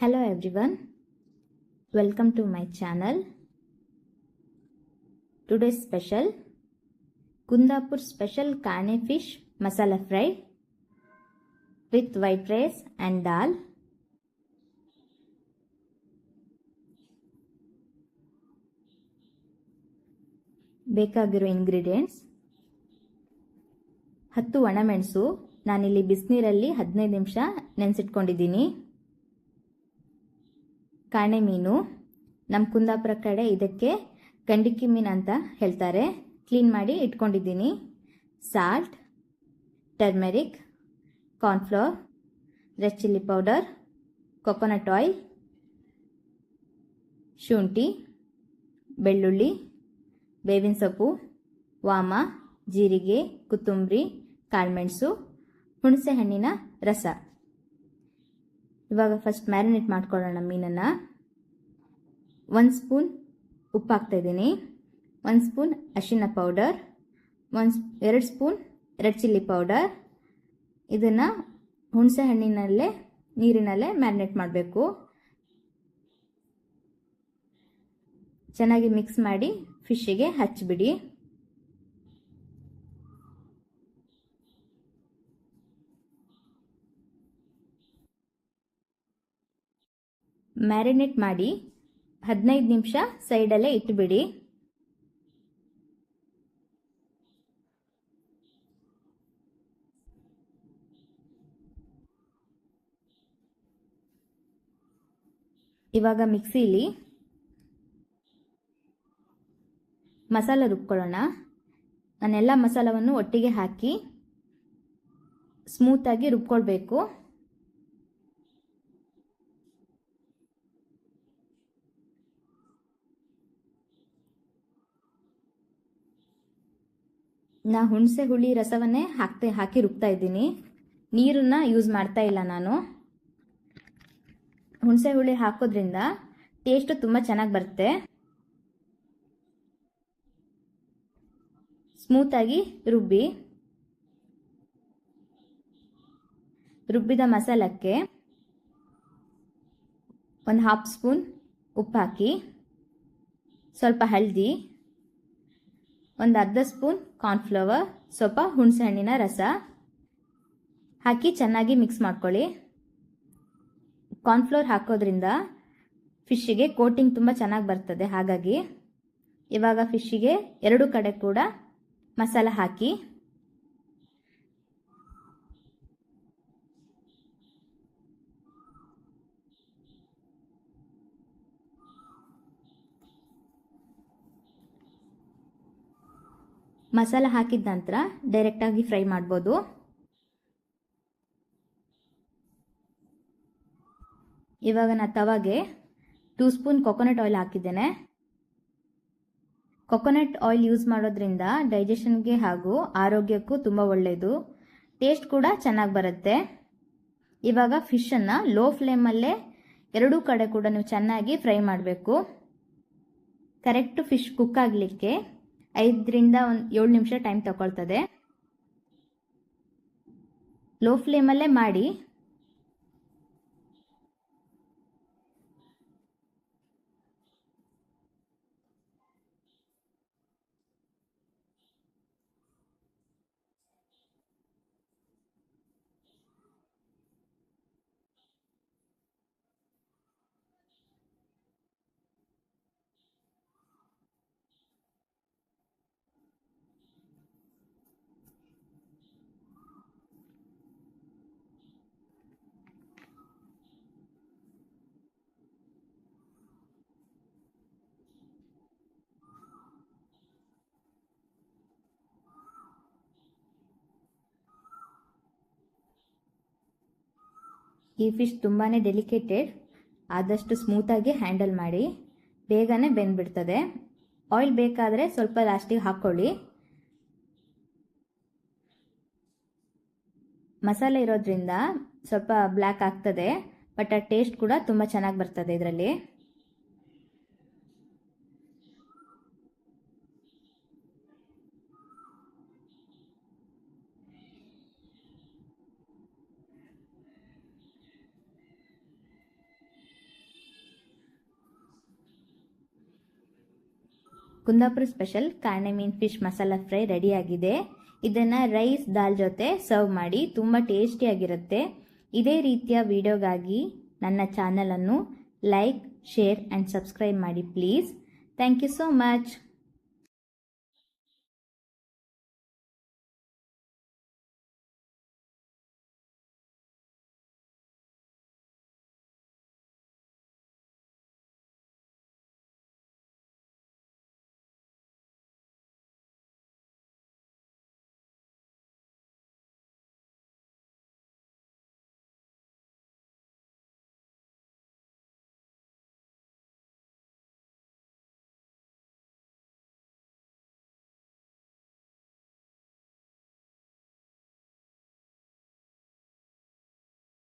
Hello everyone, welcome to my channel. Today's special Kundapur special Kane fish masala fry with white rice and dal. ಬೇಕಾಗಿರೋ ingredients 10 ಒಣಮೆಣಸು ನಾನಿಲ್ಲಿ ಬಿಸಿನೀರಲ್ಲಿ 15 ನಿಮಿಷ ನೆನೆಸಿಟ್ಕೊಂಡಿದ್ದೀನಿ. ಕಾಣೆ ಮೀನು, ನಮ್ಮ ಕುಂದಾಪುರ ಕಡೆ ಇದಕ್ಕೆ ಗಂಡಿಕ್ಕಿ ಮೀನು ಅಂತ ಹೇಳ್ತಾರೆ, ಕ್ಲೀನ್ ಮಾಡಿ ಇಟ್ಕೊಂಡಿದ್ದೀನಿ. Salt, turmeric, cornflour, red chilli powder, coconut oil, ಶುಂಠಿ, ಬೆಳ್ಳುಳ್ಳಿ, ಬೇವಿನ ಸೊಪ್ಪು, ವಾಮ, ಜೀರಿಗೆ, ಕೊತ್ತಂಬರಿ, ಕಾಳುಮೆಣಸು, ಹುಣಸೆ ಹಣ್ಣಿನ ರಸ. ಇವಾಗ ಫಸ್ಟ್ ಮ್ಯಾರಿನೇಟ್ ಮಾಡ್ಕೊಳ್ಳೋಣ ಮೀನನ್ನು. 1 ಸ್ಪೂನ್ ಉಪ್ಪು ಹಾಕ್ತಾಯಿದ್ದೀನಿ, 1 ಸ್ಪೂನ್ ಅರಿಶಿನ powder, 2 spoon red chilli powder. ಇದನ್ನು ಹುಣಸೆ ಹಣ್ಣಿನಲ್ಲೇ ನೀರಿನಲ್ಲೇ ಮ್ಯಾರಿನೇಟ್ ಮಾಡಬೇಕು. ಚೆನ್ನಾಗಿ ಮಿಕ್ಸ್ ಮಾಡಿ ಫಿಶ್ಶಿಗೆ ಹಚ್ಚಿಬಿಡಿ. ಮ್ಯಾರಿನೇಟ್ ಮಾಡಿ 15 ನಿಮಿಷ ಸೈಡಲ್ಲೇ ಇಟ್ಟುಬಿಡಿ. ಇವಾಗ ಮಿಕ್ಸಿಲಿ ಮಸಾಲ ರುಬ್ಕೊಳ್ಳೋಣ. ನಾನೆಲ್ಲ ಮಸಾಲವನ್ನು ಒಟ್ಟಿಗೆ ಹಾಕಿ ಸ್ಮೂತಾಗಿ ರುಬ್ಕೊಳ್ಬೇಕು. ನಾ ಹುಣಸೆ ಹುಳಿ ರಸವನ್ನೇ ಹಾಕಿ ರುಬ್ತಾ ಇದ್ದೀನಿ, ನೀರನ್ನ ಯೂಸ್ ಮಾಡ್ತಾ ಇಲ್ಲ ನಾನು. ಹುಣಸೆ ಹುಳಿ ಹಾಕೋದ್ರಿಂದ ಟೇಸ್ಟು ತುಂಬ ಚೆನ್ನಾಗಿ ಬರುತ್ತೆ. ಸ್ಮೂತಾಗಿ ರುಬ್ಬಿದ ಮಸಾಲಕ್ಕೆ 1/2 ಸ್ಪೂನ್ ಉಪ್ಪು ಹಾಕಿ, ಸ್ವಲ್ಪ ಹಳದಿ, 1/2 ಸ್ಪೂನ್ ಕಾರ್ನ್ಫ್ಲವರ್, ಸ್ವಲ್ಪ ಹುಣಸೆ ಹಣ್ಣಿನ ರಸ ಹಾಕಿ ಚೆನ್ನಾಗಿ ಮಿಕ್ಸ್ ಮಾಡ್ಕೊಳ್ಳಿ. ಕಾರ್ನ್ಫ್ಲವರ್ ಹಾಕೋದ್ರಿಂದ ಫಿಶ್ಶಿಗೆ ಕೋಟಿಂಗ್ ತುಂಬ ಚೆನ್ನಾಗಿ ಬರ್ತದೆ. ಹಾಗಾಗಿ ಇವಾಗ ಫಿಶ್ಶಿಗೆ 2 ಕಡೆ ಕೂಡ ಮಸಾಲ ಹಾಕಿ ಮಸಾಲ ಹಾಕಿದ ನಂತರ ಡೈರೆಕ್ಟಾಗಿ ಫ್ರೈ ಮಾಡ್ಬೋದು. ಇವಾಗ ನಾನು ತವಾಗೆ 2 ಸ್ಪೂನ್ ಕೊಕೊನಟ್ ಆಯಿಲ್ ಹಾಕಿದ್ದೇನೆ. ಕೊಕೊನಟ್ ಆಯಿಲ್ ಯೂಸ್ ಮಾಡೋದ್ರಿಂದ ಡೈಜೆಷನ್ಗೆ ಹಾಗೂ ಆರೋಗ್ಯಕ್ಕೂ ತುಂಬ ಒಳ್ಳೆಯದು, ಟೇಸ್ಟ್ ಕೂಡ ಚೆನ್ನಾಗಿ ಬರುತ್ತೆ. ಇವಾಗ ಫಿಶನ್ನು ಲೋ ಫ್ಲೇಮಲ್ಲೇ 2 ಕಡೆ ಕೂಡ ನೀವು ಚೆನ್ನಾಗಿ ಫ್ರೈ ಮಾಡಬೇಕು. ಕರೆಕ್ಟು ಫಿಶ್ ಕುಕ್ ಆಗಲಿಕ್ಕೆ 5 ರಿಂದ 7 ನಿಮಿಷ ಟೈಮ್ ತಗೊಳ್ತದೆ. ಲೋ ಫ್ಲೇಮಲ್ಲೇ ಮಾಡಿ. ಈ ಫಿಶ್ ತುಂಬಾ ಡೆಲಿಕೇಟೆಡ್, ಆದಷ್ಟು ಸ್ಮೂತಾಗಿ ಹ್ಯಾಂಡಲ್ ಮಾಡಿ, ಬೇಗನೆ ಬೆಂದ್ಬಿಡ್ತದೆ. ಆಯಿಲ್ ಬೇಕಾದರೆ ಸ್ವಲ್ಪ ಲಾಸ್ಟಿಗೆ ಹಾಕ್ಕೊಳ್ಳಿ. ಮಸಾಲೆ ಇರೋದ್ರಿಂದ ಸ್ವಲ್ಪ ಬ್ಲ್ಯಾಕ್ ಆಗ್ತದೆ, ಬಟ್ ಆ ಟೇಸ್ಟ್ ಕೂಡ ತುಂಬ ಚೆನ್ನಾಗಿ ಬರ್ತದೆ ಇದರಲ್ಲಿ. ಕುಂದಾಪುರ ಸ್ಪೆಷಲ್ ಕಾಣೆ ಮೀನ್ ಫಿಶ್ ಮಸಾಲಾ ಫ್ರೈ ರೆಡಿಯಾಗಿದೆ. ಇದನ್ನು ರೈಸ್ ದಾಲ್ ಜೊತೆ ಸರ್ವ್ ಮಾಡಿ ತುಂಬ ಟೇಸ್ಟಿಯಾಗಿರುತ್ತೆ. ಇದೇ ರೀತಿಯ ವಿಡಿಯೋಗಾಗಿ ನನ್ನ ಚಾನಲನ್ನು ಲೈಕ್, ಶೇರ್ ಆ್ಯಂಡ್ ಸಬ್ಸ್ಕ್ರೈಬ್ ಮಾಡಿ please. Thank you so much.